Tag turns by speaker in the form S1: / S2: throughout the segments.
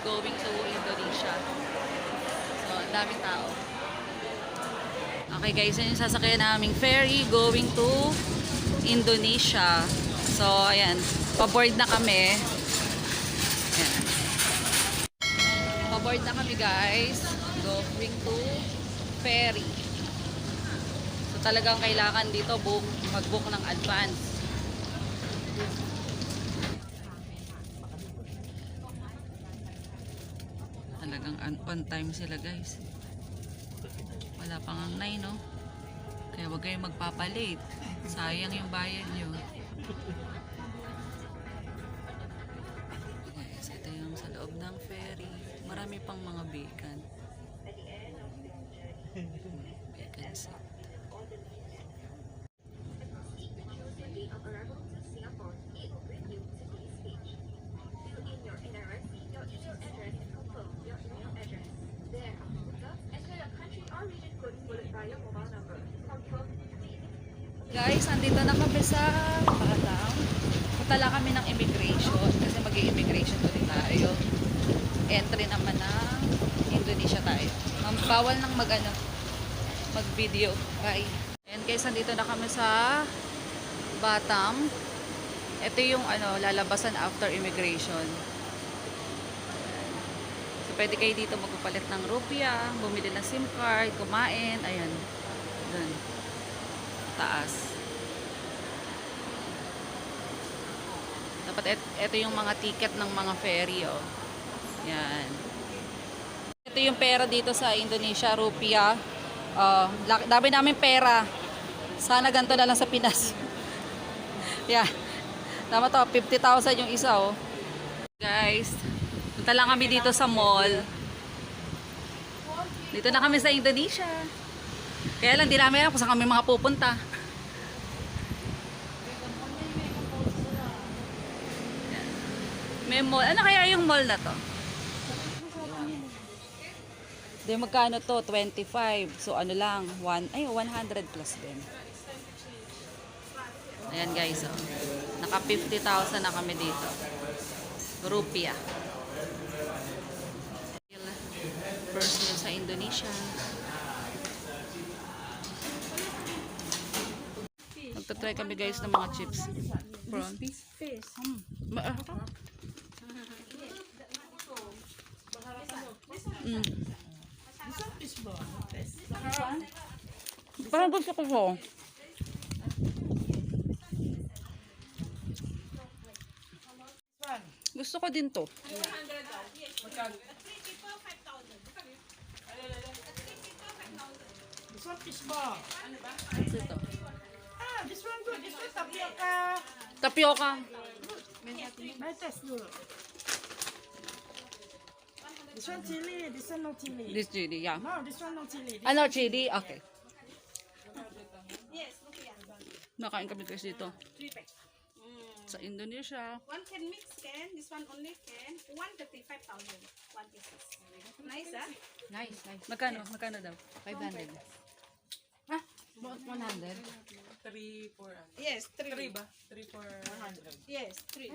S1: going to Indonesia. So, ang daming tao. Okay guys, yun yung sasakyan naming ferry going to Indonesia. So, ayan. Pa-board na kami. Ayan. Pa-board na kami guys. Going to ferry. So, talagang kailangan dito mag-book ng advance. Talagang on time sila guys. Wala pang ang 9, no? Kaya wag kayong magpapalate. Sayang yung bayad nyo. Guys, ito yung sa loob ng ferry. Marami pang mga beacon. Beacon seat. Guys, andito na kami sa Batam. Punta lang kami ng immigration kasi mag-i-immigration ulit tayo. Entry naman ng Indonesia tayo. Bawal nang mag-video. Bye. And guys, andito na kami sa Batam. Ito yung lalabasan after immigration. So, pwede kayo dito magpapalit ng rupiah, bumili ng SIM card, kumain. Ayan. Doon. Taas. Dapat ito yung mga ticket ng mga ferry, oh. Yan. Ito yung pera dito sa Indonesia, rupiah. Dami namin pera. Sana ganito na lang sa Pinas. Yan. Tama to, 50,000 yung isa, oh. Guys, punta lang kami dito sa mall. Dito na kami sa Indonesia. Kaya lang, di namin alam kung saan kami mga pupunta. May mall. Ano kaya yung mall na to? Di magkano to? 25. So ano lang, 100 plus din. Ayan guys, oh. Naka 50,000 na kami dito. Rupiah. First meal sa Indonesia. Magta-try kami guys ng mga chips. Prawn.
S2: Fish.
S1: Parang gusto ko to. Gusto ko din to.
S2: This one fish ball.
S1: Ito.
S2: This one good. This one tapioca.
S1: Tapioca.
S2: My test dulu. This one chili. This one no chili.
S1: This chili, yeah.
S2: No, this one no chili.
S1: Ano, chili? Okay. Nakain kami guys dito.
S3: 3 pack.
S1: Sa Indonesia.
S3: One can mix can. This one only can. 135,000. 1 pieces. Nice, ah?
S4: Nice, nice.
S1: Magkano? Magkano daw?
S4: 500. Ah, about 100.
S5: 3 for
S3: Yes, 3.
S5: 3 ba? 3 for 100.
S3: Yes, 3.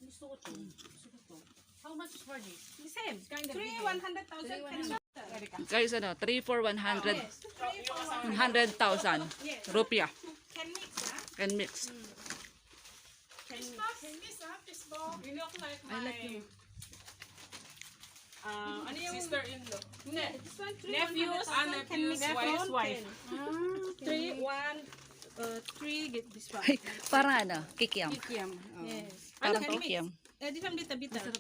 S4: Gusto ko to. Gusto ko to. How much is for this?
S3: The same.
S4: Kind of
S3: 3,
S4: big.
S3: 100,000 can be.
S1: Guys, 3 for 100.
S3: Yes, 3 for
S1: 100,000
S3: Yes.
S1: rupiah.
S3: Can mix, ah?
S1: And mix.
S3: Can mix.
S5: This fish ball. You look like
S1: I like you.
S3: Ano yung
S5: sister-in-law.
S3: This one, 3,
S5: Nephews,
S3: 100,000 can mix.
S5: nephew's wife.
S3: 3, 3, get this one.
S1: Ay, parang kikiam.
S3: Kikiam. Yes.
S1: Parang
S3: Can mix.
S1: kikiam.
S3: This one bitter, bitter.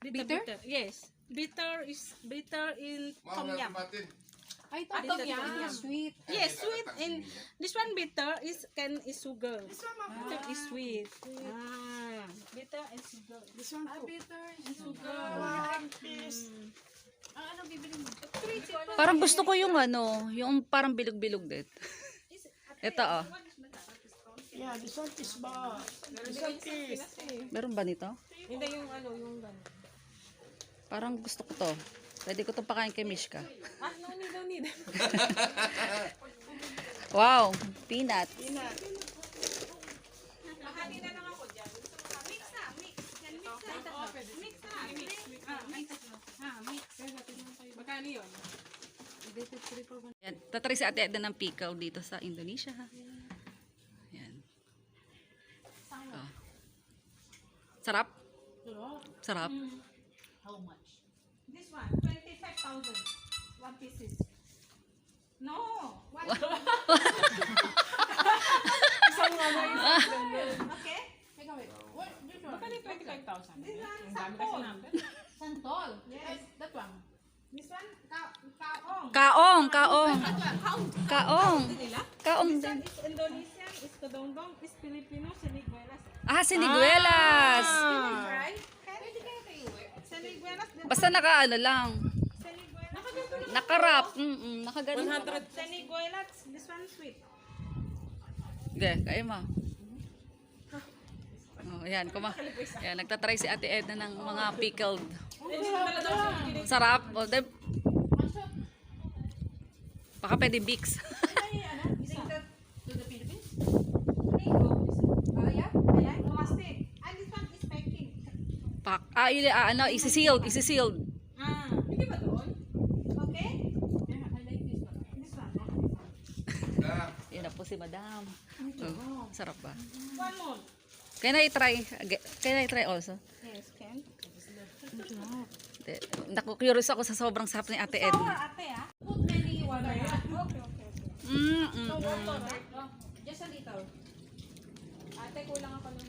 S4: Bitter?
S3: Yes. Bitter in tom yum.
S4: Ay, ito yan. Sweet.
S3: Yes, sweet. And this one bitter is sugar. Bitter is sweet. Bitter and sugar.
S2: This one cook.
S4: Bitter and sugar.
S2: One piece.
S4: Ano bibili mo?
S1: Parang gusto ko yung yung parang bilog-bilog din. Ito, oh.
S2: Yeah, this one fish ball. This one fish.
S1: Meron ba nito?
S3: Hindi yung yung gano'n.
S1: Parang gusto ko to. Pwede ko to pakain kay Mishka.
S3: No need, no need.
S1: Wow, peanut.
S3: Mahali na lang ako dyan. Mix na, mix. Can mix na. Mix na. Mix. Mix.
S5: Magkano yun?
S1: Yan. Tatry si Ate Edna ng pickle dito sa Indonesia. Yan. Oh. Sarap? Sarap?
S3: This one, 25,000. One pieces. No. One. Okay?
S5: Magkano yung 25,000?
S3: This one,
S5: Ang dami kasi number.
S4: Santol.
S3: Yes.
S4: That one.
S3: This one, kaong.
S1: Kaong, kaong. Kaong. Kaong
S3: This
S1: din.
S3: one is Indonesian, is Kedongdong, is Filipino, Siniguelas.
S1: Ah, siniguelas.
S3: Right? Siniguelas.
S1: Basta naka ano lang.
S3: Siniguelas.
S1: Nakarap. Nakaganon.
S5: 100.
S3: Siniguelas. This one sweet.
S1: Hindi, kaya mo. Oh, yan, yan, nagtatry si Ate Edna ng mga pickled. Sarap. O, baka pwede mix.
S4: To the Philippines?
S3: Yeah. Plastic. And this one is packing.
S1: Isi-sealed, isi-sealed.
S5: Hindi ba doon?
S3: Okay?
S4: Yeah, I like this one.
S3: This one.
S1: Yan na po si Madam. Oh, sarap ba?
S3: One more.
S1: Can I try? Can I try also?
S3: Yes, can.
S1: Naku-curious ako sa sobrang sarap ni Ate
S3: Sour,
S1: Edna.
S3: ate, ah.
S4: Put many water.
S3: Okay.
S4: Just a little.
S3: Ate, kulang ako ng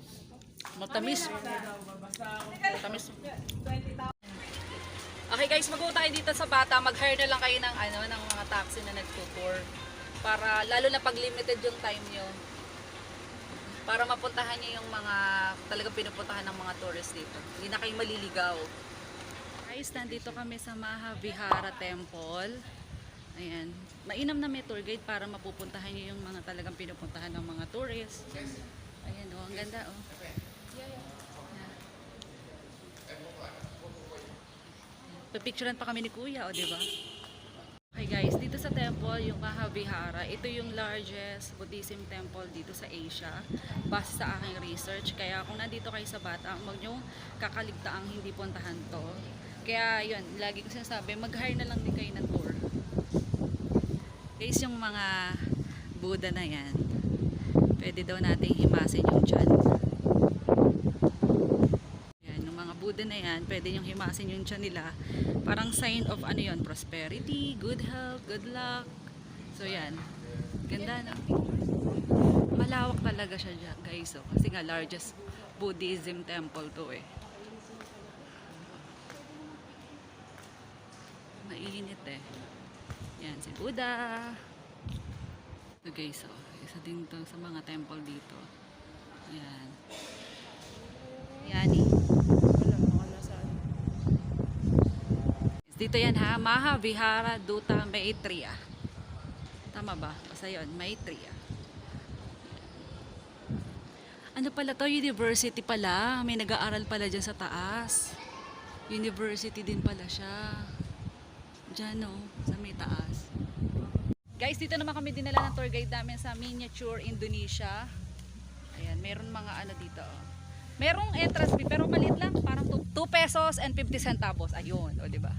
S1: Matamis. Matamis.
S3: 20,000.
S1: Okay guys, mag-uwi tayo dito sa Bata. Mag-hire na lang kayo ng ng mga taxi na nagtutour. Para lalo na pag limited yung time nyo. Para mapuntahan nyo yung mga talagang pinupuntahan ng mga tourists dito. Hindi na kayo maliligaw. Guys, nandito kami sa Mahavihara Temple. Ayan. Mainam na may tour guide para mapupuntahan nyo yung mga talagang pinupuntahan ng mga tourists. Ayan o, ang ganda o. Pipicturean pa kami ni Kuya o, diba? Okay guys, dito sa temple, yung Mahavihara, ito yung largest Buddhism temple dito sa Asia base sa aking research. Kaya kung nandito kayo sa Bata, huwag nyo kakaligtaang hindi puntahan to. Kaya yun, lagi ko sinasabi, mag-hire na lang din kayo ng tour. Guys, yung mga Buddha na yan, pwede daw nating himasin yung tiyan. Yan, yung mga Buddha na yan, pwede yung himasin yung tiyan nila. Parang sign of ano yun, prosperity, good health, good luck. So yan, ganda na. Malawak talaga siya dyan, guys. So, kasi nga largest Buddhism temple to eh. Mainit eh. Yan, si Buddha. So guys, so, isa din to sa mga temple dito. Yan. Yani. Dito yan ha, Mahavihara Duta Maitreya. Tama ba? Basta yun, Maitreya. Ano pala to? University pala. May nag-aaral pala dyan sa taas. University din pala siya. Diyan o, sa may taas. Guys, dito naman kami dinala ng tour guide namin sa Miniature Indonesia. Ayan, meron mga ano dito. Merong entrance fee, pero maliit lang. Parang 2 pesos and 50 centavos. Ayun, o diba?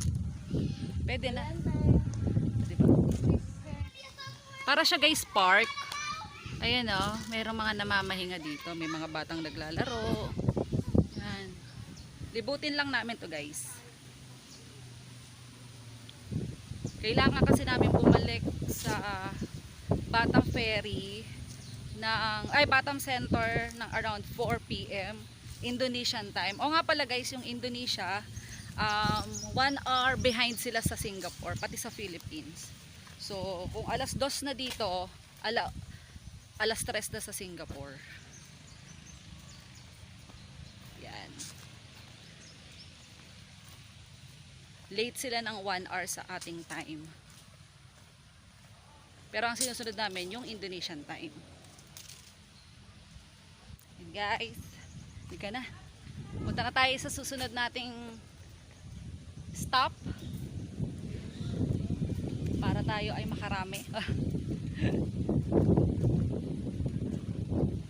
S1: Pwede na. O diba? Para siya guys, park. Ayan o, merong mga namamahinga dito. May mga batang naglalaro. Ayan. Libutin lang namin to guys. Kailangan kasi namin bumalik sa Batam Ferry Batam Center ng around 4 PM Indonesian time. O nga pala guys, yung Indonesia 1 hour behind sila sa Singapore, pati sa Philippines. So, kung alas 2 na dito, alas 3 na sa Singapore. Yan. Late sila ng 1 hour sa ating time. Pero ang sinusunod namin yung Indonesian time. And guys, hindi ka na. Punta na tayo sa susunod nating stop para tayo ay makarami.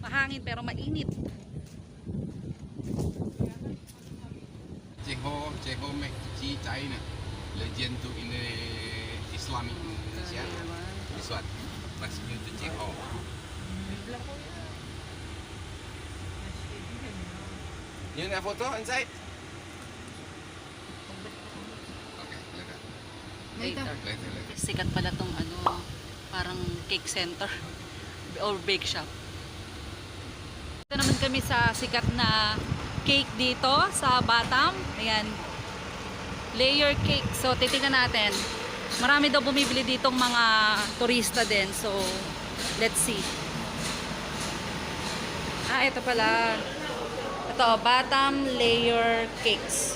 S1: Mahangin pero mainit.
S6: Ceho Mek Ci China. Legend to in the Islamic Indonesia. This one. Rescue to Ceho. You have photo inside? Okay, later. Later.
S1: Sikat pala tong ano, parang cake center or bake shop. Ito naman kami sa sikat na cake dito sa Batam. Ayan. Layer cake. So, titignan natin. Marami daw bumibili ditong mga turista din. So, let's see. Ito pala. Ito, Batam Layer Cakes.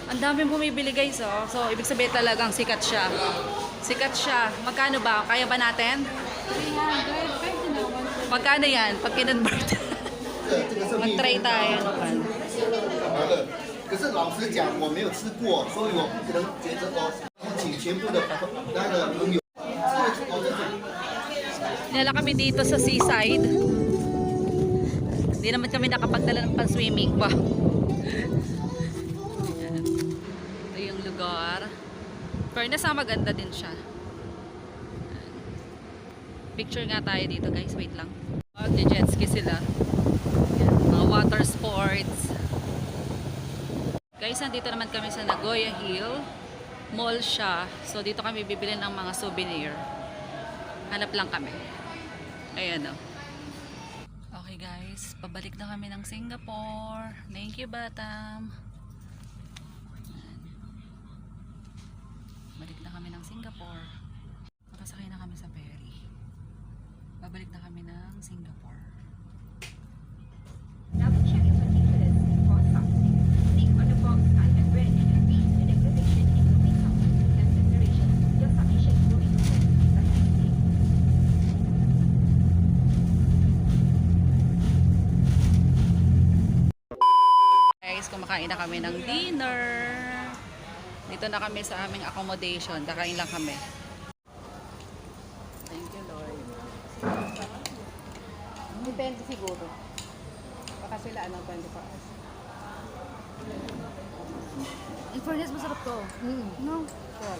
S1: Ang daming bumibili guys, oh. So, ibig sabihin talagang sikat siya. Sikat siya. Magkano ba? Kaya ba natin?
S3: 300.
S1: Magkano yan? Pag kinonvert. Mag-try tayo naman.
S7: 可是老实讲，我没有吃过，所以我不能觉得哦，请全部的那个朋友。
S1: Nila kami dito sa seaside. Hindi naman kami nakapagdala ng pan-swimming pa. Ayan. Ito yung lugar. Fairness, maganda din siya. Ayan. Picture nga tayo dito guys. Wait lang. Jet ski sila. Ayan. Mga water sports. Guys, nandito naman kami sa Nagoya Hill. Mall siya. So, dito kami bibili ng mga souvenir. Hanap lang kami. Ayan o. Okay guys, pabalik na kami ng Singapore. Thank you, Batam. Balik na kami ng Singapore. Makasakay na kami sa ferry. Babalik na kami ng Singapore.
S8: Double check your particulars before starting. Click on the box under red and read the declaration including subject and declaration. Your submission will be processed successfully.
S1: Guys, kumakain na kami ng dinner. Dito na kami sa aming accommodation. Kakain lang kami. Thank you, Lord.
S3: Depende siguro. Baka sila 24 hours.
S1: In fairness, masarap to.
S3: No? Well,